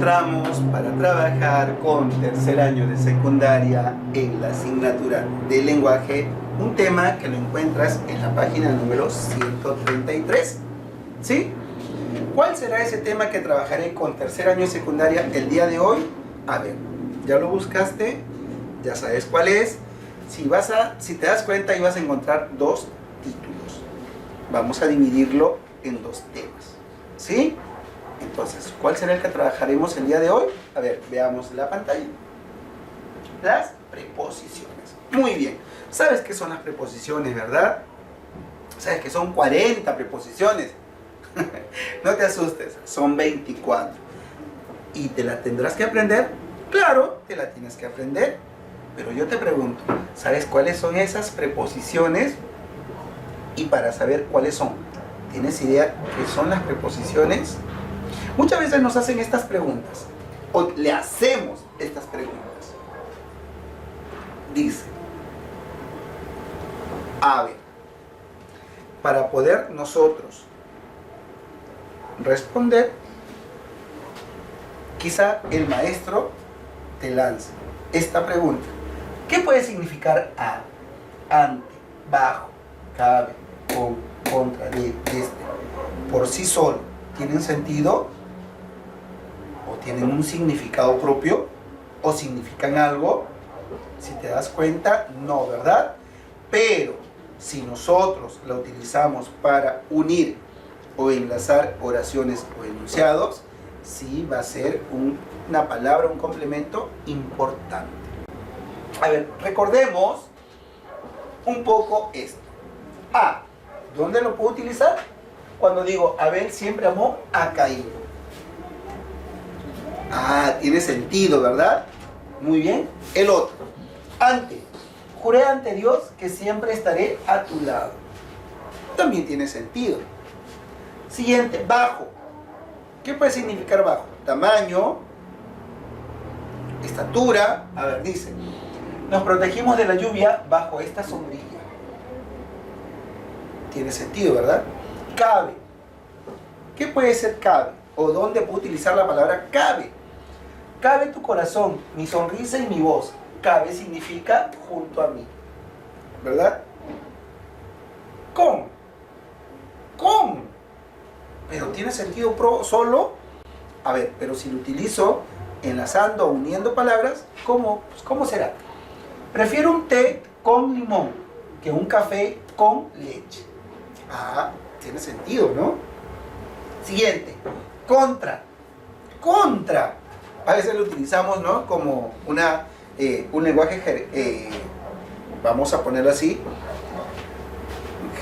encontramos para trabajar con tercer año de secundaria en la asignatura de lenguaje, un tema que lo encuentras en la página número 133. ¿Sí? ¿Cuál será ese tema que trabajaré con tercer año de secundaria el día de hoy? A ver, ¿ya lo buscaste? ¿Ya sabes cuál es? Si te das cuenta, ahí vas a encontrar dos títulos. Vamos a dividirlo en dos temas. ¿Sí? Entonces, ¿cuál será el que trabajaremos el día de hoy? A ver, veamos la pantalla. Las preposiciones. Muy bien. ¿Sabes qué son las preposiciones, verdad? ¿Sabes que son 40 preposiciones? No te asustes, son 24. ¿Y te la tendrás que aprender? Claro, te la tienes que aprender. Pero yo te pregunto, ¿sabes cuáles son esas preposiciones? Y para saber cuáles son, ¿tienes idea qué son las preposiciones? Muchas veces nos hacen estas preguntas, o le hacemos estas preguntas. Dice, a ver, para poder nosotros responder, quizá el maestro te lance esta pregunta. ¿Qué puede significar a, ante, bajo, cabe, con, contra, desde? Por sí solo, ¿tienen sentido? ¿O tienen un significado propio? ¿O significan algo? Si te das cuenta, no, ¿verdad? Pero si nosotros la utilizamos para unir o enlazar oraciones o enunciados, sí va a ser una palabra, un complemento importante. A ver, recordemos un poco esto. A, ¿dónde lo puedo utilizar? Cuando digo, Abel siempre amó a Caín. Ah, tiene sentido, ¿verdad? Muy bien. El otro, ante, juré ante Dios que siempre estaré a tu lado. También tiene sentido. Siguiente, bajo. ¿Qué puede significar bajo? Tamaño, estatura. A ver, dice, nos protegimos de la lluvia bajo esta sombrilla. Tiene sentido, ¿verdad? Cabe. ¿Qué puede ser cabe? ¿O dónde puedo utilizar la palabra cabe? Cabe tu corazón, mi sonrisa y mi voz. Cabe significa junto a mí, ¿verdad? Con. Pero tiene sentido solo. A ver, pero si lo utilizo enlazando o uniendo palabras, ¿cómo será? Prefiero un té con limón que un café con leche. Ah, tiene sentido, ¿no? Siguiente, contra. A veces lo utilizamos, ¿no? Como un lenguaje, vamos a ponerlo así,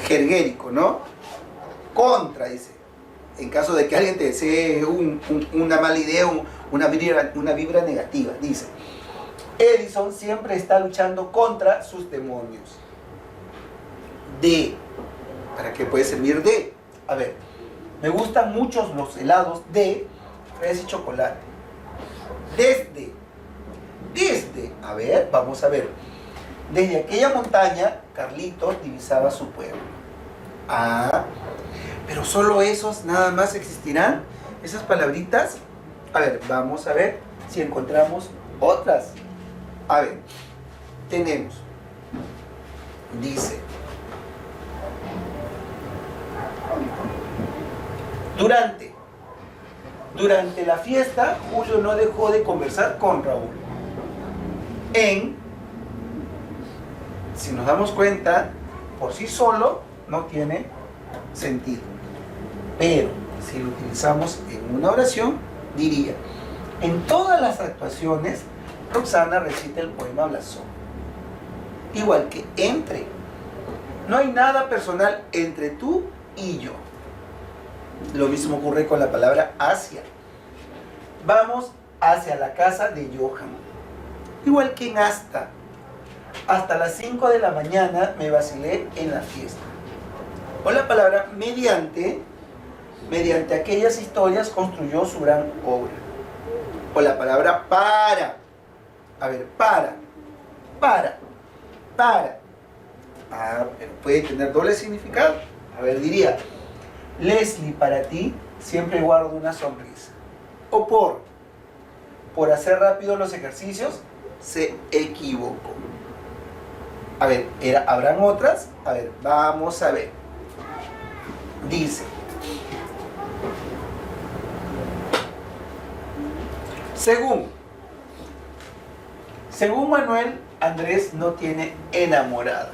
jerguérico, ¿no? Contra, dice. En caso de que alguien te desee una mala idea, una vibra negativa, dice. Edison siempre está luchando contra sus demonios. De. ¿Para qué puede servir de? A ver, me gustan mucho los helados de fresa y chocolate. Desde. A ver, vamos a ver. Desde aquella montaña, Carlitos divisaba su pueblo. Ah, pero solo esos nada más existirán, esas palabritas. A ver, vamos a ver si encontramos otras. A ver, tenemos, dice, durante la fiesta, Julio no dejó de conversar con Raúl. Si nos damos cuenta, por sí solo no tiene sentido. Pero si lo utilizamos en una oración, diría, en todas las actuaciones, Roxana recita el poema Blasón. Igual que entre. No hay nada personal entre tú y yo. Lo mismo ocurre con la palabra hacia. Vamos hacia la casa de Johan. Igual que en hasta. Hasta las 5 de la mañana me vacilé en la fiesta. O la palabra mediante aquellas historias construyó su gran obra. O la palabra para. A ver, para. Ah, pero puede tener doble significado. A ver, diría, Leslie, para ti siempre guardo una sonrisa. O por, por hacer rápido los ejercicios, se equivocó. A ver, ¿habrán otras? A ver, vamos a ver. Dice, según Manuel, Andrés no tiene enamorada.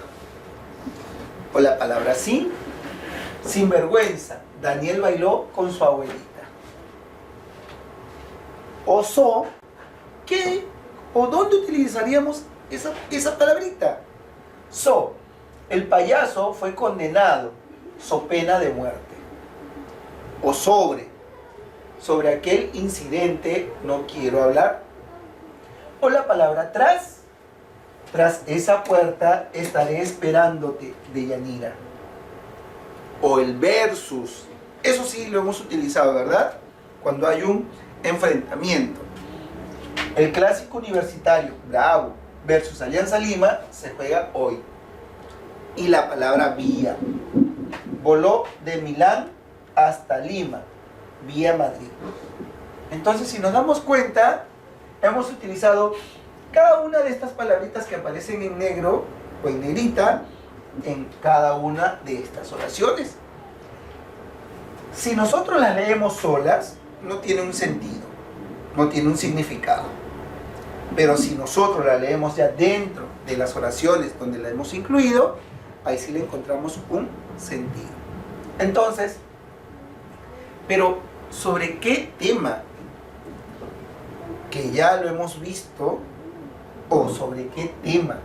O la palabra sinvergüenza, Daniel bailó con su abuelita. O ¿qué? ¿O dónde utilizaríamos esa palabrita? El payaso fue condenado, so pena de muerte. O sobre aquel incidente no quiero hablar. O la palabra tras esa puerta estaré esperándote, de Yanira. O el versus, eso sí lo hemos utilizado, ¿verdad? Cuando hay un enfrentamiento. El clásico universitario Bravo versus Alianza Lima se juega hoy. Y la palabra vía, voló de Milán hasta Lima, vía Madrid. Entonces, si nos damos cuenta, hemos utilizado cada una de estas palabritas que aparecen en negro o en negrita en cada una de estas oraciones. Si nosotros las leemos solas, no tiene un sentido, no tiene un significado. Pero si nosotros la leemos ya dentro de las oraciones donde la hemos incluido, ahí sí le encontramos un sentido. Entonces, pero ¿sobre qué tema? Que ya lo hemos visto, o sobre qué tema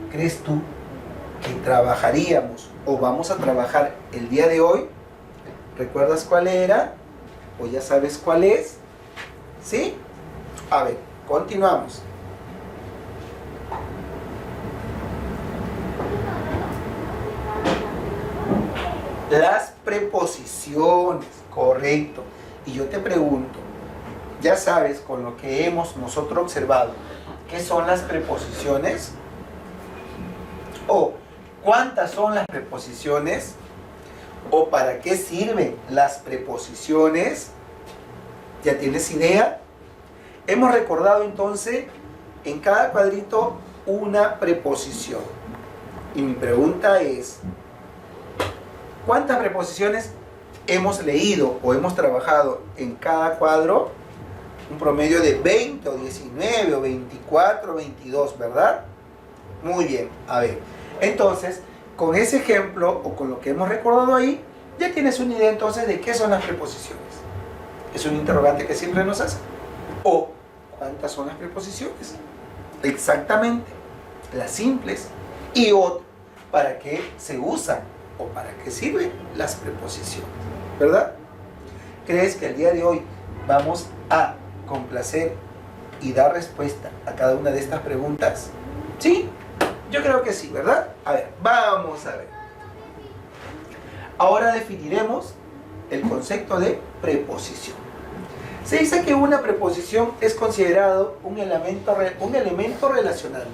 crees tú que trabajaríamos o vamos a trabajar el día de hoy. ¿Recuerdas cuál era? ¿O ya sabes cuál es? ¿Sí? A ver, continuamos. Las preposiciones, correcto. Y yo te pregunto, ya sabes con lo que hemos nosotros observado, ¿qué son las preposiciones? ¿O cuántas son las preposiciones? ¿O para qué sirven las preposiciones? ¿Ya tienes idea? Hemos recordado entonces en cada cuadrito una preposición. Y mi pregunta es, ¿cuántas preposiciones hemos leído o hemos trabajado en cada cuadro? Un promedio de 20 o 19 o 24 o 22, ¿verdad? Muy bien, a ver. Entonces, con ese ejemplo o con lo que hemos recordado ahí, ya tienes una idea entonces de qué son las preposiciones. Es un interrogante que siempre nos hacen. O, ¿cuántas son las preposiciones? Exactamente, las simples. Y otro, ¿para qué se usan o para qué sirven las preposiciones? ¿Verdad? ¿Crees que el día de hoy vamos a complacer y dar respuesta a cada una de estas preguntas? ¿Sí? Yo creo que sí, ¿verdad? A ver, vamos a ver. Ahora definiremos el concepto de preposición. Se dice que una preposición es considerado un elemento relacionante.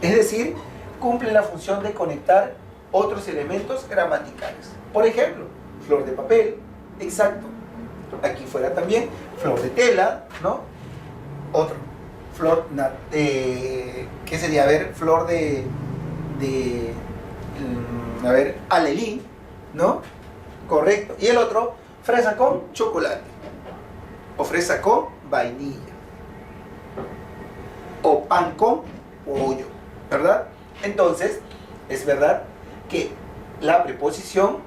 Es decir, cumple la función de conectar otros elementos gramaticales. Por ejemplo, flor de papel, exacto. Aquí fuera también flor de tela, ¿no? Otro, flor, ¿qué sería? A ver, flor a ver, alelí, ¿no? Correcto. Y el otro, fresa con chocolate. O fresa con vainilla. O pan con pollo, ¿verdad? Entonces, es verdad que la preposición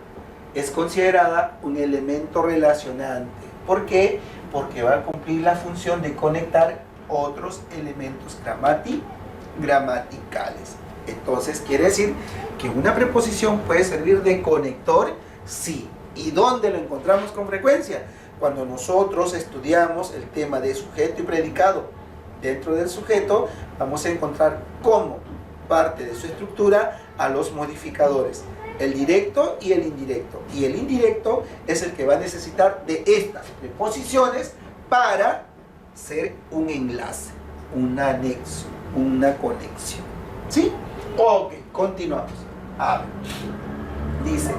es considerada un elemento relacionante. ¿Por qué? Porque va a cumplir la función de conectar otros elementos gramaticales. Entonces, quiere decir que una preposición puede servir de conector, sí. ¿Y dónde lo encontramos con frecuencia? Cuando nosotros estudiamos el tema de sujeto y predicado. Dentro del sujeto vamos a encontrar como parte de su estructura a los modificadores, el directo y el indirecto. Y el indirecto es el que va a necesitar de estas preposiciones para ser un enlace, un anexo, una conexión. ¿Sí? Ok, continuamos. A ver, dice,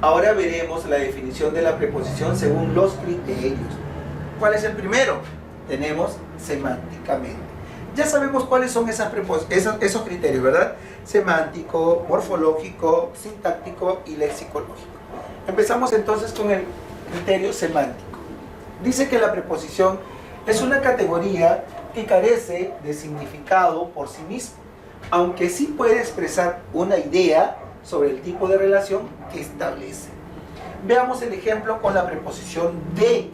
ahora veremos la definición de la preposición según los criterios. ¿Cuál es el primero? tenemos semánticamente. Ya sabemos cuáles son esos criterios, ¿verdad? Semántico, morfológico, sintáctico y lexicológico. Empezamos entonces con el criterio semántico. Dice que la preposición es una categoría que carece de significado por sí mismo, aunque sí puede expresar una idea sobre el tipo de relación que establece. Veamos el ejemplo con la preposición de.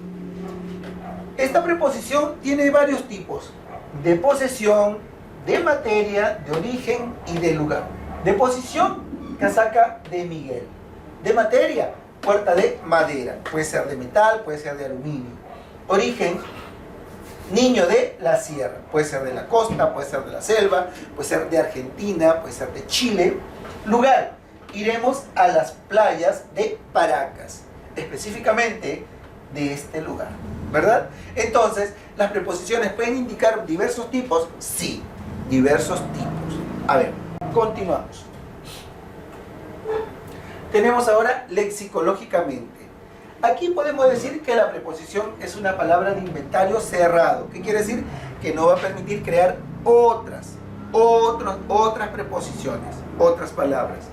Esta preposición tiene varios tipos: de posesión, de materia, de origen y de lugar. De posición, casaca de Miguel. De materia, puerta de madera. Puede ser de metal, puede ser de aluminio. Origen, niño de la sierra. Puede ser de la costa, puede ser de la selva, puede ser de Argentina, puede ser de Chile. Lugar, iremos a las playas de Paracas, específicamente de este lugar, ¿verdad? Entonces, ¿las preposiciones pueden indicar diversos tipos? Sí, diversos tipos. A ver, continuamos. Tenemos ahora lexicológicamente. Aquí podemos decir que la preposición es una palabra de inventario cerrado. ¿Qué quiere decir? Que no va a permitir crear otras preposiciones, otras palabras.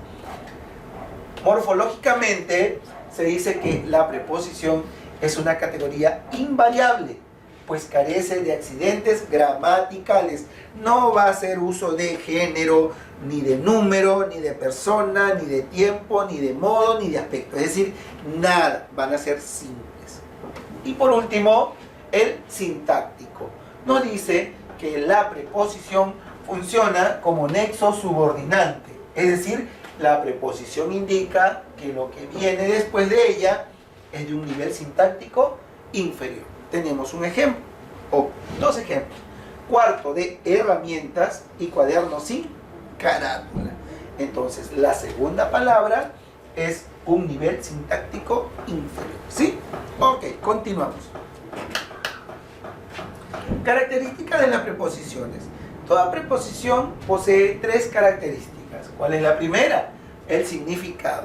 Morfológicamente se dice que la preposición es una categoría invariable, pues carece de accidentes gramaticales. No va a hacer uso de género, ni de número, ni de persona, ni de tiempo, ni de modo, ni de aspecto. Es decir, nada, van a ser simples. Y por último, el sintáctico. Nos dice que la preposición funciona como nexo subordinante. Es decir, la preposición indica que lo que viene después de ella es de un nivel sintáctico inferior. Tenemos un ejemplo, o dos ejemplos. Cuarto de herramientas y cuaderno sin carátula. Entonces, la segunda palabra es un nivel sintáctico inferior. ¿Sí? Ok, continuamos. Características de las preposiciones. Toda preposición posee tres características. ¿Cuál es la primera? El significado.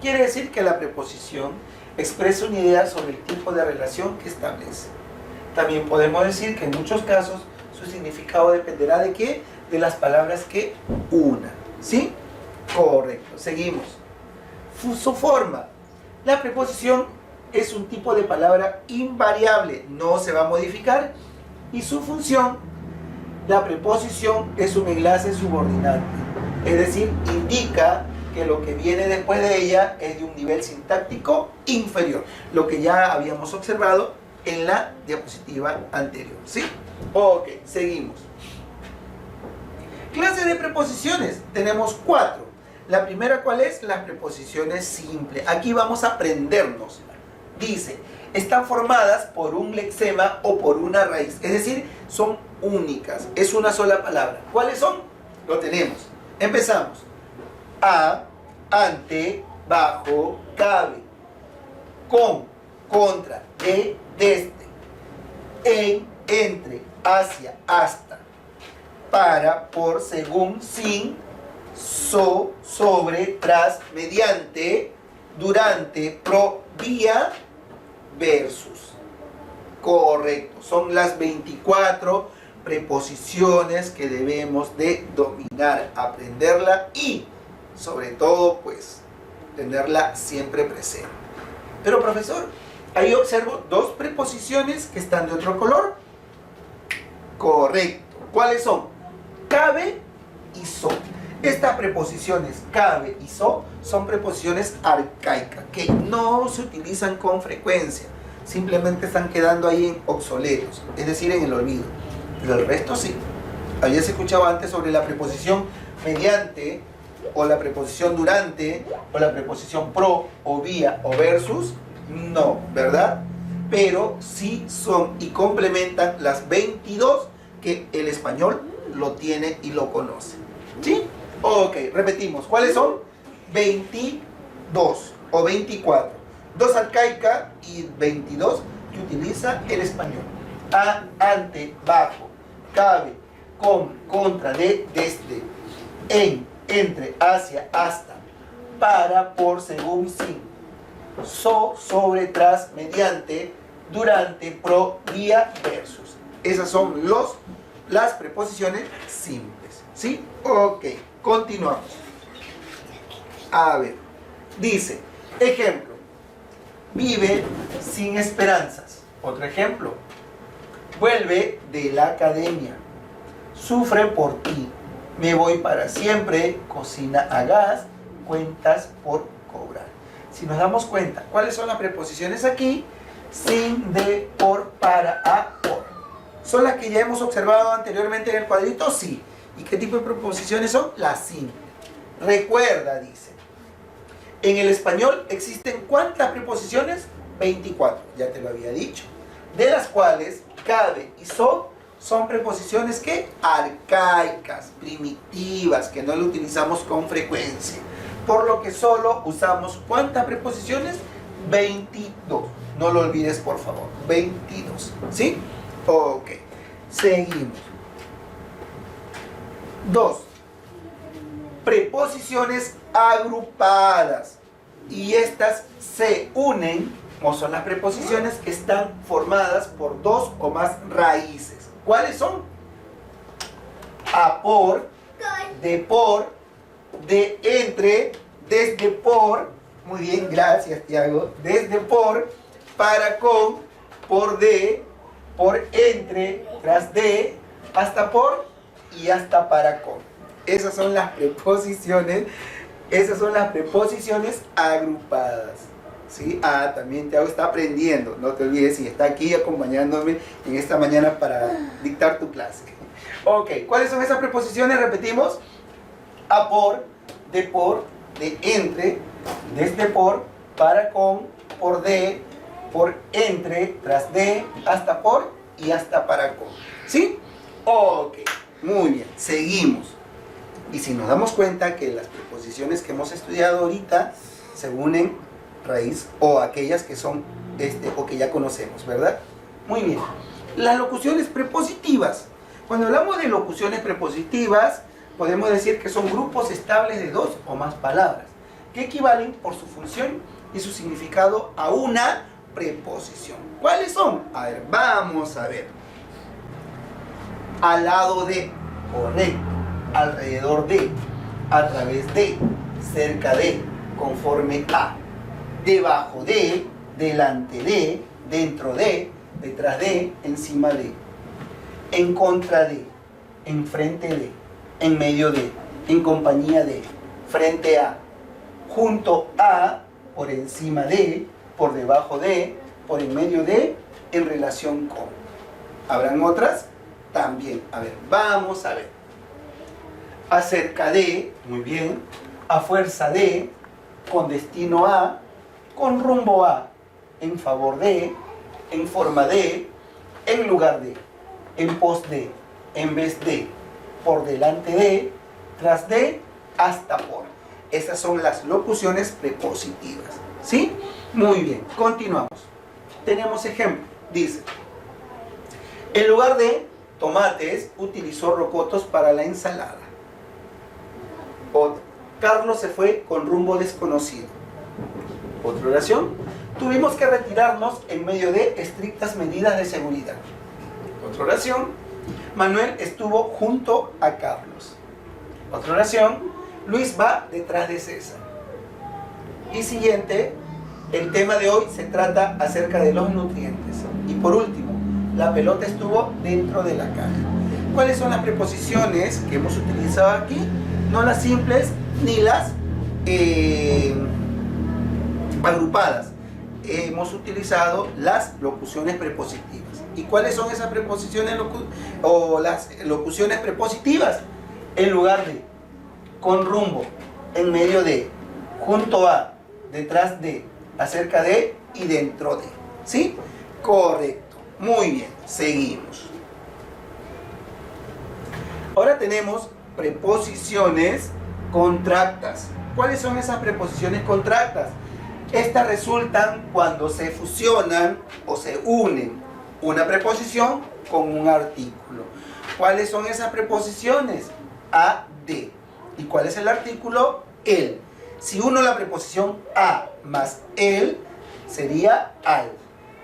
Quiere decir que la preposición expresa una idea sobre el tipo de relación que establece. También podemos decir que en muchos casos su significado dependerá de ¿qué? De las palabras que una. ¿Sí? Correcto. Seguimos. Su forma. La preposición es un tipo de palabra invariable, no se va a modificar. Y su función, la preposición es un enlace subordinante. Es decir, indica que lo que viene después de ella es de un nivel sintáctico inferior, lo que ya habíamos observado en la diapositiva anterior. ¿Sí? Ok, seguimos. Clases de preposiciones, tenemos 4. La primera, ¿cuál es? Las preposiciones simples. Aquí vamos a aprendernos. Dice, están formadas por un lexema o por una raíz, es decir, son únicas, es una sola palabra. ¿Cuáles son? Lo tenemos. Empezamos. A, ante, bajo, cabe, con, contra, de, desde, en, entre, hacia, hasta, para, por, según, sin, so, sobre, tras, mediante, durante, pro, vía, versus. Correcto. Son las 24 preposiciones que debemos de dominar, aprenderla y sobre todo pues tenerla siempre presente. Pero profesor, ahí observo 2 preposiciones que están de otro color. Correcto. ¿Cuáles son? Cabe y so. Estas preposiciones cabe y so son preposiciones arcaicas que no se utilizan con frecuencia, simplemente están quedando ahí en obsoletos, es decir, en el olvido. Pero el resto sí. Habías escuchado antes sobre la preposición mediante, o la preposición durante, o la preposición pro, o vía, o versus. No, ¿verdad? Pero sí son y complementan las 22 que el español lo tiene y lo conoce. ¿Sí? Ok, repetimos. ¿Cuáles son? 22 o 24. 2 arcaica y 22 que utiliza el español. A, ante, bajo, cabe, con, contra, de, desde, en, entre, hacia, hasta, para, por, según, sin, so, sobre, tras, mediante, durante, pro, vía, versus. Esas son las preposiciones simples, ¿sí? Ok, continuamos. A ver, dice, ejemplo, vive sin esperanzas. Otro ejemplo, vuelve de la academia, sufre por ti, me voy para siempre, cocina a gas, cuentas por cobrar. Si nos damos cuenta, ¿cuáles son las preposiciones aquí? Sin, de, por, para, a, por. ¿Son las que ya hemos observado anteriormente en el cuadrito? Sí. ¿Y qué tipo de preposiciones son? Las simples. Recuerda, dice. En el español existen ¿cuántas preposiciones? 24, ya te lo había dicho. De las cuales cabe y son preposiciones que arcaicas, primitivas, que no lo utilizamos con frecuencia. Por lo que solo usamos ¿cuántas preposiciones? 22. No lo olvides, por favor. 22. ¿Sí? Ok. Seguimos. 2. Preposiciones agrupadas. Y estas se unen, o son las preposiciones que están formadas por dos o más raíces. ¿Cuáles son? A por, de entre, desde por, muy bien, gracias Tiago, desde por, para con, por de, por entre, tras de, hasta por y hasta para con. Esas son las preposiciones agrupadas. ¿Sí? Ah, también Tiago está aprendiendo, no te olvides, y está aquí acompañándome en esta mañana para dictar tu clase. Ok, ¿cuáles son esas preposiciones? Repetimos. A por, de entre, desde por, para con, por de, por entre, tras de, hasta por y hasta para con. ¿Sí? Ok, muy bien, seguimos. Y si nos damos cuenta que las preposiciones que hemos estudiado ahorita se unen raíz o aquellas que son o que ya conocemos, ¿verdad? Muy bien. Las locuciones prepositivas. Cuando hablamos de locuciones prepositivas, podemos decir que son grupos estables de dos o más palabras, que equivalen por su función y su significado a una preposición. ¿Cuáles son? A ver, vamos a ver. Al lado de, correcto. Alrededor de, a través de, cerca de, conforme a, debajo de, delante de, dentro de, detrás de, encima de, en contra de, enfrente de, en medio de, en compañía de, frente a, junto a, por encima de, por debajo de, por en medio de, en relación con. ¿Habrán otras? También. A ver, vamos a ver. Acerca de, muy bien, a fuerza de, con destino a, con rumbo a, en favor de, en forma de, en lugar de, en pos de, en vez de, por delante de, tras de, hasta por. Esas son las locuciones prepositivas. ¿Sí? Muy bien, continuamos. Tenemos ejemplo. Dice, en lugar de tomates, utilizó rocotos para la ensalada. Otro, Carlos se fue con rumbo desconocido. Otra oración, tuvimos que retirarnos en medio de estrictas medidas de seguridad. Otra oración, Manuel estuvo junto a Carlos. Otra oración, Luis va detrás de César. Y siguiente, el tema de hoy se trata acerca de los nutrientes. Y por último, la pelota estuvo dentro de la caja. ¿Cuáles son las preposiciones que hemos utilizado aquí? No las simples ni las agrupadas. Hemos utilizado las locuciones prepositivas. ¿Y cuáles son esas preposiciones o las locuciones prepositivas? En lugar de, con rumbo, en medio de, junto a, detrás de, acerca de y dentro de. ¿Sí? Correcto. Muy bien. Seguimos. Ahora tenemos preposiciones contractas. ¿Cuáles son esas preposiciones contractas? Estas resultan cuando se fusionan o se unen una preposición con un artículo. ¿Cuáles son esas preposiciones? A, de. ¿Y cuál es el artículo? El. Si uno la preposición a más el, sería al.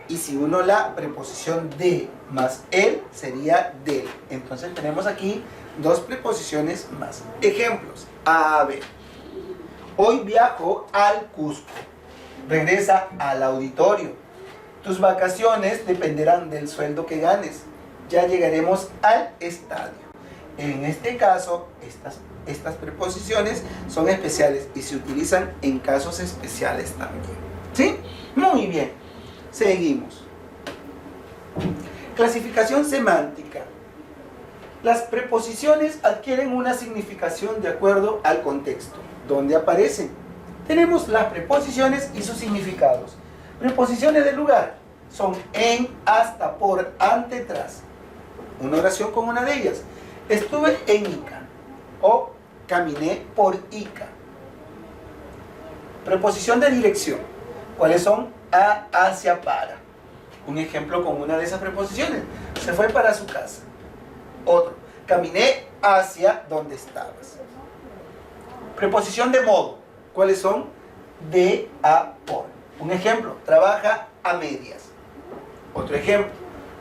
Y si uno la preposición de más el, sería del. Entonces tenemos aquí dos preposiciones más. Ejemplos. A ver. Hoy viajo al Cusco. Regresa al auditorio. Tus vacaciones dependerán del sueldo que ganes. Ya llegaremos al estadio. En este caso, estas preposiciones son especiales y se utilizan en casos especiales también. ¿Sí? Muy bien. Seguimos. Clasificación semántica. Las preposiciones adquieren una significación de acuerdo al contexto donde aparecen. Tenemos las preposiciones y sus significados. Preposiciones de lugar son en, hasta, por, ante, tras. Una oración con una de ellas. Estuve en Ica o caminé por Ica. Preposición de dirección. ¿Cuáles son? A, hacia, para. Un ejemplo con una de esas preposiciones. Se fue para su casa. Otro. Caminé hacia donde estabas. Preposición de modo. ¿Cuáles son? De, a, por. Un ejemplo. Trabaja a medias. Otro ejemplo.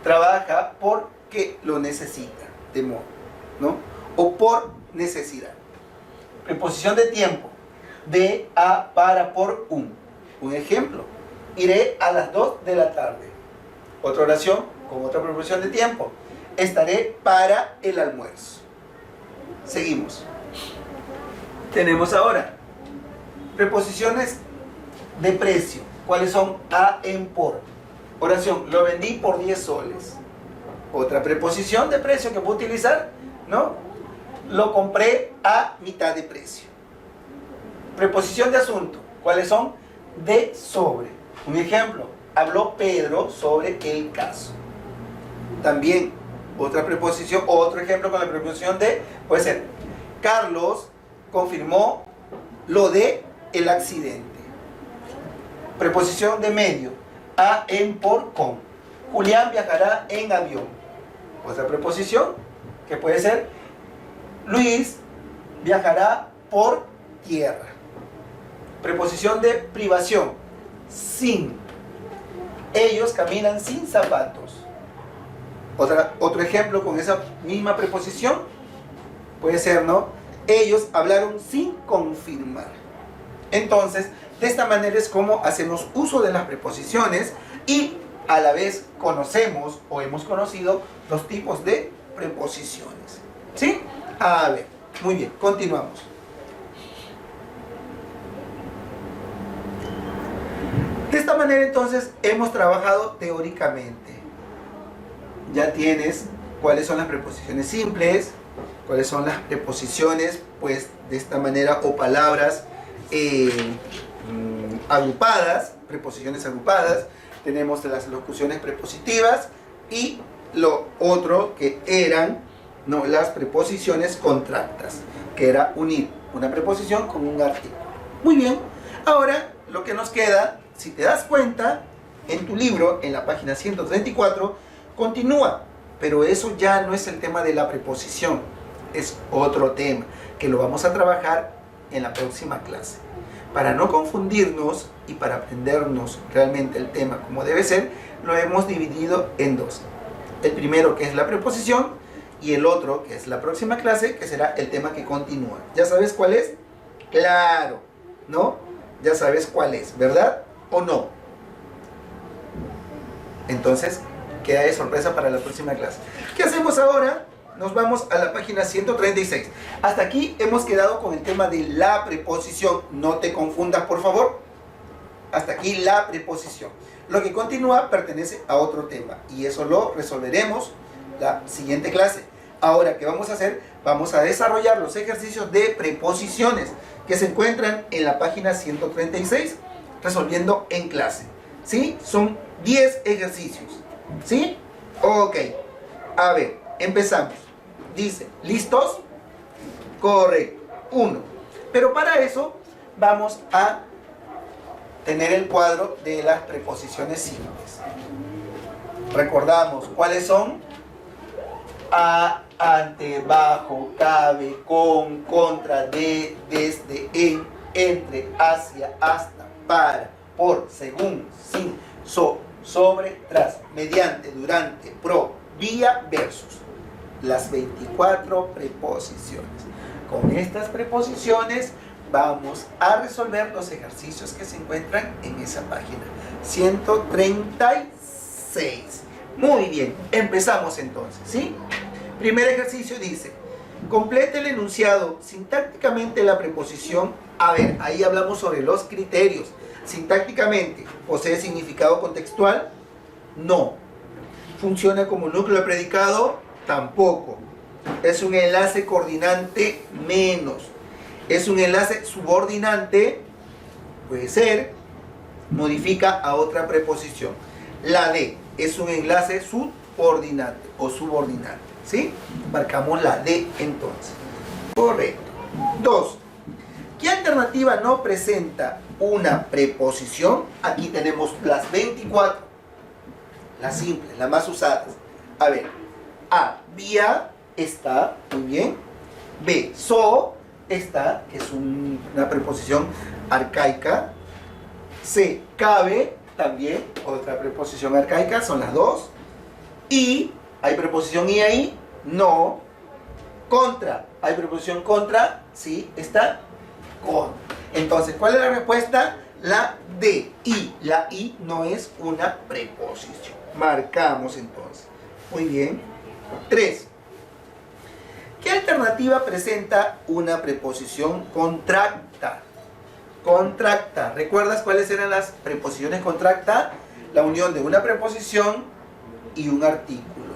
Trabaja porque lo necesita. De modo. ¿No? O por necesidad. Preposición de tiempo. De, a, para, por, un. Un ejemplo. Iré a las 2 de la tarde. Otra oración con otra preposición de tiempo. Estaré para el almuerzo. Seguimos. Tenemos ahora preposiciones de precio. ¿Cuáles son? A, en, por. Oración. Lo vendí por 10 soles. Otra preposición de precio que puedo utilizar, ¿no? Lo compré a mitad de precio. Preposición de asunto. ¿Cuáles son? De, sobre. Un ejemplo. Habló Pedro sobre el caso. También otra preposición, otro ejemplo con la preposición de, puede ser, Carlos confirmó lo de el accidente. Preposición de medio. A, en, por, con. Julián viajará en avión. Otra preposición que puede ser Luis viajará por tierra. Preposición de privación. Sin. Ellos caminan sin zapatos. Otro ejemplo con esa misma preposición puede ser, ¿no? Ellos hablaron sin confirmar. Entonces, de esta manera es como hacemos uso de las preposiciones y a la vez conocemos o hemos conocido los tipos de preposiciones. ¿Sí? A ver, muy bien, continuamos. De esta manera entonces hemos trabajado teóricamente. Ya tienes cuáles son las preposiciones simples, cuáles son las preposiciones, pues de esta manera, o palabras agrupadas, preposiciones agrupadas. Tenemos las locuciones prepositivas y lo otro que eran, no, las preposiciones contractas, que era unir una preposición con un artículo. Muy bien, ahora lo que nos queda, si te das cuenta, en tu libro, en la página 134, continúa, pero eso ya no es el tema de la preposición, es otro tema que lo vamos a trabajar en la próxima clase. Para no confundirnos y para aprendernos realmente el tema como debe ser, lo hemos dividido en dos. El primero, que es la preposición, y el otro, que es la próxima clase, que será el tema que continúa. ¿Ya sabes cuál es? Claro, ¿no? Ya sabes cuál es, ¿verdad? ¿O no? Entonces, queda de sorpresa para la próxima clase. ¿Qué hacemos ahora? Nos vamos a la página 136. Hasta aquí hemos quedado con el tema de la preposición. No te confundas, por favor. Hasta aquí la preposición. Lo que continúa pertenece a otro tema y eso lo resolveremos la siguiente clase. Ahora, ¿qué vamos a hacer? Vamos a desarrollar los ejercicios de preposiciones que se encuentran en la página 136, resolviendo en clase. ¿Sí? Son 10 ejercicios. ¿Sí? Ok. A ver, empezamos. Dice, ¿listos? Correcto. 1. Pero para eso vamos a tener el cuadro de las preposiciones simples. Recordamos cuáles son: a, ante, bajo, cabe, con, contra, de, desde, en, entre, hacia, hasta, para, por, según, sin, sobre, tras, mediante, durante, pro, vía, versus. Las 24 preposiciones. Con estas preposiciones vamos a resolver los ejercicios que se encuentran en esa página 136. Muy bien, empezamos entonces, ¿sí? Primer ejercicio dice, complete el enunciado sintácticamente la preposición. A ver, ahí hablamos sobre los criterios. Sintácticamente, ¿posee significado contextual? No. ¿Funciona como núcleo de predicado? Tampoco. ¿Es un enlace coordinante? Menos. ¿Es un enlace subordinante? Puede ser. Modifica a otra preposición. La D es un enlace subordinante o subordinante, ¿sí? Marcamos la D entonces. Correcto. 2. ¿Qué alternativa no presenta una preposición? Aquí tenemos las 24. Las simples, las más usadas. A ver. A, vía, está, muy bien. B, so, está, que es una preposición arcaica. C, cabe, también, otra preposición arcaica, son las dos. Y, ¿hay preposición y ahí? No. Contra, ¿hay preposición contra? Sí, está con. Entonces, ¿cuál es la respuesta? La D. Y, la I no es una preposición. Marcamos entonces. Muy bien. 3. ¿Qué alternativa presenta una preposición contracta? Contracta. ¿Recuerdas cuáles eran las preposiciones contracta? La unión de una preposición y un artículo.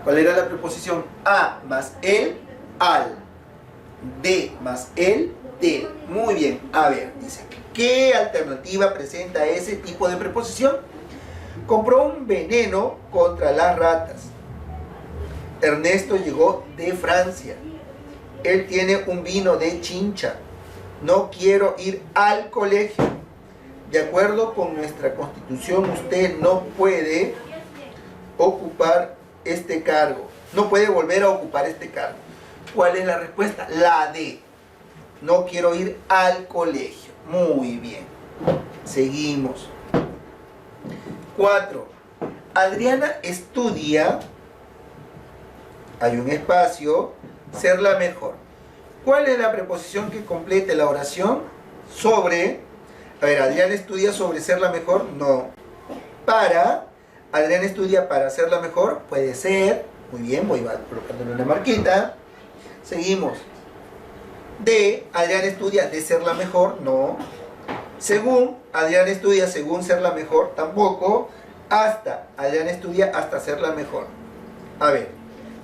¿Cuál era la preposición? A más el, al. D más el, del. Muy bien. A ver, dice, ¿qué alternativa presenta ese tipo de preposición? Compró un veneno contra las ratas. Ernesto llegó de Francia. Él tiene un vino de Chincha. No quiero ir al colegio. De acuerdo con nuestra constitución, usted no puede ocupar este cargo. No puede volver a ocupar este cargo. ¿Cuál es la respuesta? La D. No quiero ir al colegio. Muy bien. Seguimos. 4. Adriana estudia, hay un espacio, ser la mejor. ¿Cuál es la preposición que complete la oración? Sobre. A ver, Adriana estudia sobre ser la mejor. No. Para. Adriana estudia para ser la mejor. Puede ser. Muy bien, voy colocándole una marquita. Seguimos. De. Adriana estudia de ser la mejor. No. Según. Adriana estudia según ser la mejor. Tampoco. Hasta. Adriana estudia hasta ser la mejor. A ver.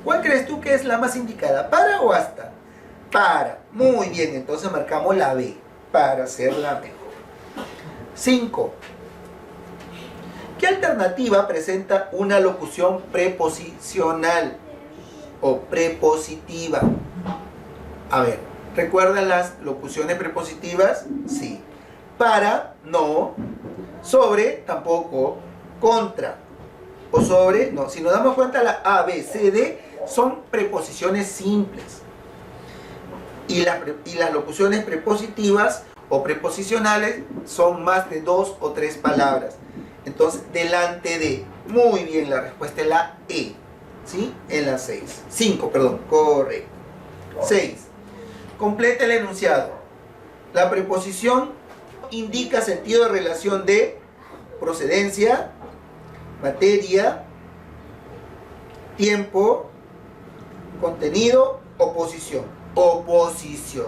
¿Cuál crees tú que es la más indicada? ¿Para o hasta? Para. Muy bien, entonces marcamos la B. Para ser la mejor. 5. ¿Qué alternativa presenta una locución preposicional o prepositiva? A ver, ¿recuerdan las locuciones prepositivas? Sí. Para, no. Sobre, tampoco. Contra o sobre, no. Si nos damos cuenta, la A, B, C, D son preposiciones simples. Y las locuciones prepositivas o preposicionales son más de 2 o 3 palabras. Entonces, delante de. Muy bien, la respuesta es la E. ¿Sí? En la 6. 5, perdón. Correcto. 6. Completa el enunciado. La preposición indica sentido de relación de procedencia, materia, tiempo, contenido, oposición. Oposición.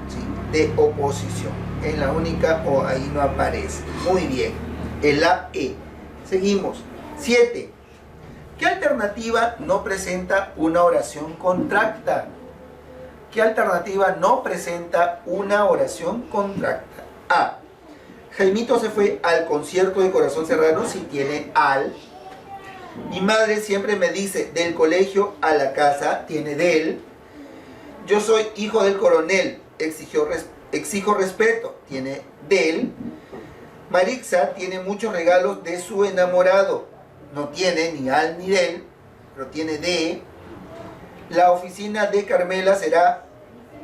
¿Sí? De oposición. Es la única o ahí no aparece. Muy bien. Es la E. Seguimos. 7. ¿Qué alternativa no presenta una oración contracta? ¿Qué alternativa no presenta una oración contracta? A. Jaimito se fue al concierto de Corazón Serrano, si tiene al. Mi madre siempre me dice del colegio a la casa, tiene del. Yo soy hijo del coronel, exijo respeto, tiene del. Marixa tiene muchos regalos de su enamorado, no tiene ni al ni del, pero tiene de. La oficina de Carmela será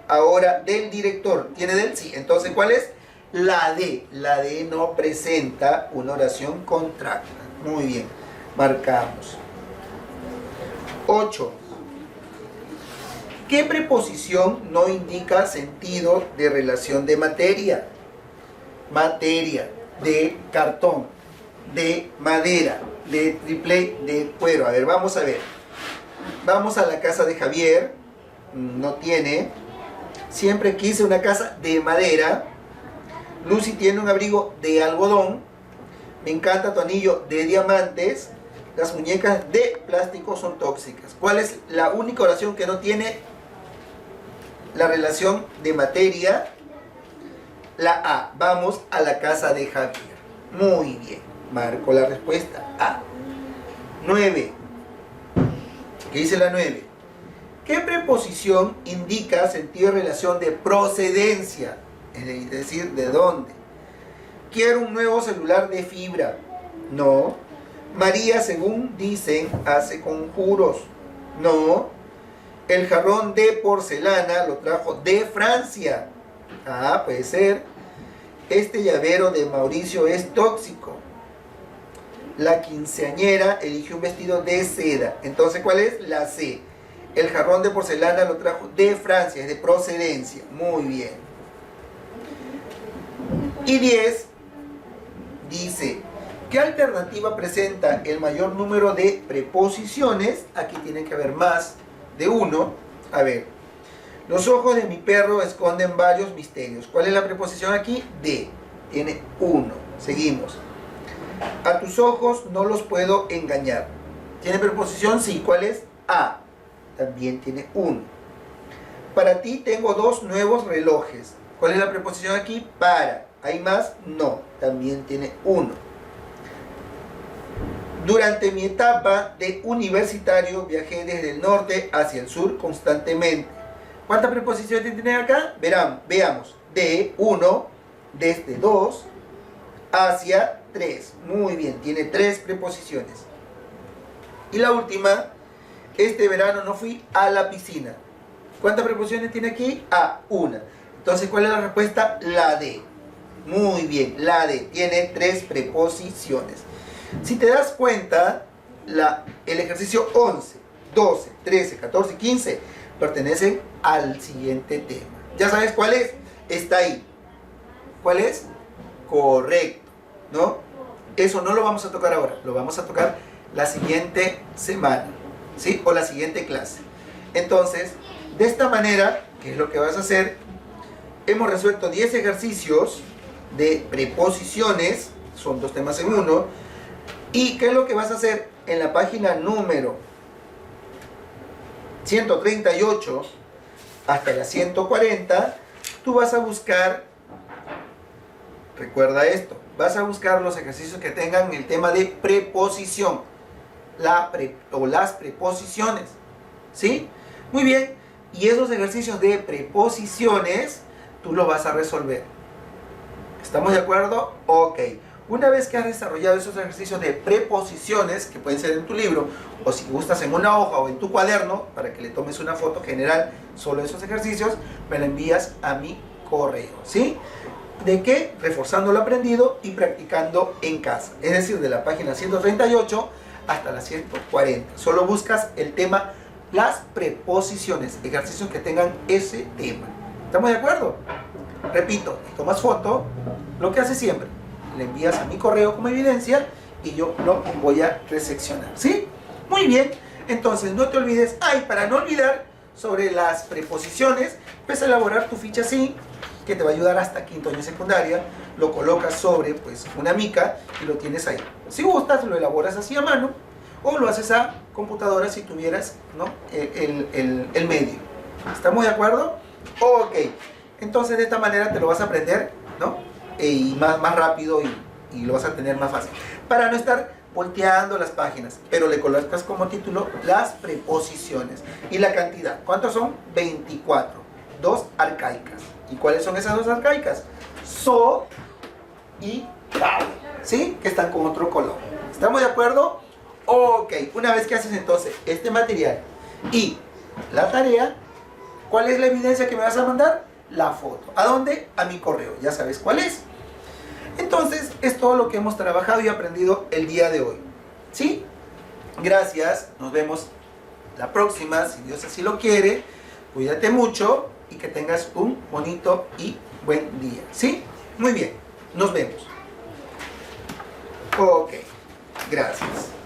ahora del director, tiene del, sí. Entonces, ¿cuál es? La D. La D no presenta una oración contracta. Muy bien. Marcamos. 8. ¿Qué preposición no indica sentido de relación de materia? Materia, de cartón, de madera, de triple, de cuero. A ver, vamos a ver. Vamos a la casa de Javier. No tiene. Siempre quise una casa de madera. Lucy tiene un abrigo de algodón. Me encanta tu anillo de diamantes. Las muñecas de plástico son tóxicas. ¿Cuál es la única oración que no tiene la relación de materia? La A. Vamos a la casa de Javier. Muy bien. Marco la respuesta A. 9. ¿Qué dice la 9? ¿Qué preposición indica sentido de relación de procedencia? Es decir, ¿de dónde? Quiero un nuevo celular de fibra. No. María, según dicen, hace conjuros. No. El jarrón de porcelana lo trajo de Francia. Ah, puede ser. Este llavero de Mauricio es tóxico. La quinceañera eligió un vestido de seda. Entonces, ¿cuál es? La C. El jarrón de porcelana lo trajo de Francia, es de procedencia. Muy bien. Y 10 dice, ¿qué alternativa presenta el mayor número de preposiciones? Aquí tiene que haber más de uno. A ver, los ojos de mi perro esconden varios misterios. ¿Cuál es la preposición aquí? De. Tiene uno. Seguimos. A tus ojos no los puedo engañar. ¿Tiene preposición? Sí. ¿Cuál es? A. También tiene uno. Para ti tengo 2 nuevos relojes. ¿Cuál es la preposición aquí? Para. ¿Hay más? No. También tiene uno. Durante mi etapa de universitario viajé desde el norte hacia el sur constantemente. ¿Cuántas preposiciones tiene acá? Veamos. De 1, desde 2, hacia 3. Muy bien, tiene 3 preposiciones. Y la última, este verano no fui a la piscina. ¿Cuántas preposiciones tiene aquí? A, 1. Entonces, ¿cuál es la respuesta? La D. Muy bien, la D tiene 3 preposiciones. Si te das cuenta, el ejercicio 11, 12, 13, 14 y 15 pertenecen al siguiente tema. ¿Ya sabes cuál es? Está ahí. ¿Cuál es? Correcto, ¿no? Eso no lo vamos a tocar ahora, lo vamos a tocar la siguiente semana, ¿sí? O la siguiente clase. Entonces, de esta manera, ¿qué es lo que vas a hacer? Hemos resuelto 10 ejercicios de preposiciones, son 2 temas en uno. ¿Y qué es lo que vas a hacer? En la página número 138 hasta la 140, tú vas a buscar, recuerda esto, vas a buscar los ejercicios que tengan el tema de preposición, las preposiciones, ¿sí? Muy bien, y esos ejercicios de preposiciones, tú los vas a resolver. ¿Estamos de acuerdo? Ok. Una vez que has desarrollado esos ejercicios de preposiciones, que pueden ser en tu libro, o si gustas en una hoja o en tu cuaderno, para que le tomes una foto general solo de esos ejercicios, me la envías a mi correo, ¿sí? ¿De qué? Reforzando lo aprendido y practicando en casa. Es decir, de la página 138 hasta la 140. Solo buscas el tema, las preposiciones, ejercicios que tengan ese tema. ¿Estamos de acuerdo? Repito, tomas foto, lo que haces siempre. Le envías a mi correo como evidencia y yo lo voy a reseccionar, ¿sí? Muy bien, entonces no te olvides, para no olvidar sobre las preposiciones, pues elaborar tu ficha así, que te va a ayudar hasta quinto año de secundaria, lo colocas sobre pues una mica y lo tienes ahí. Si gustas, lo elaboras así a mano o lo haces a computadora si tuvieras, ¿no? el medio. ¿Estamos de acuerdo? Ok, entonces de esta manera te lo vas a aprender, ¿no? Y más rápido y lo vas a tener más fácil. Para no estar volteando las páginas, pero le colocas como título las preposiciones. Y la cantidad, ¿cuántos son? 24. 2 arcaicas. ¿Y cuáles son esas 2 arcaicas? So y ta, ¿sí? Que están con otro color. ¿Estamos de acuerdo? Ok, una vez que haces entonces este material y la tarea, ¿cuál es la evidencia que me vas a mandar? la foto. ¿A dónde? A mi correo, ya sabes cuál es. Entonces, es todo lo que hemos trabajado y aprendido el día de hoy. ¿Sí? Gracias, nos vemos la próxima, si Dios así lo quiere. Cuídate mucho y que tengas un bonito y buen día. ¿Sí? Muy bien, nos vemos. Ok, gracias.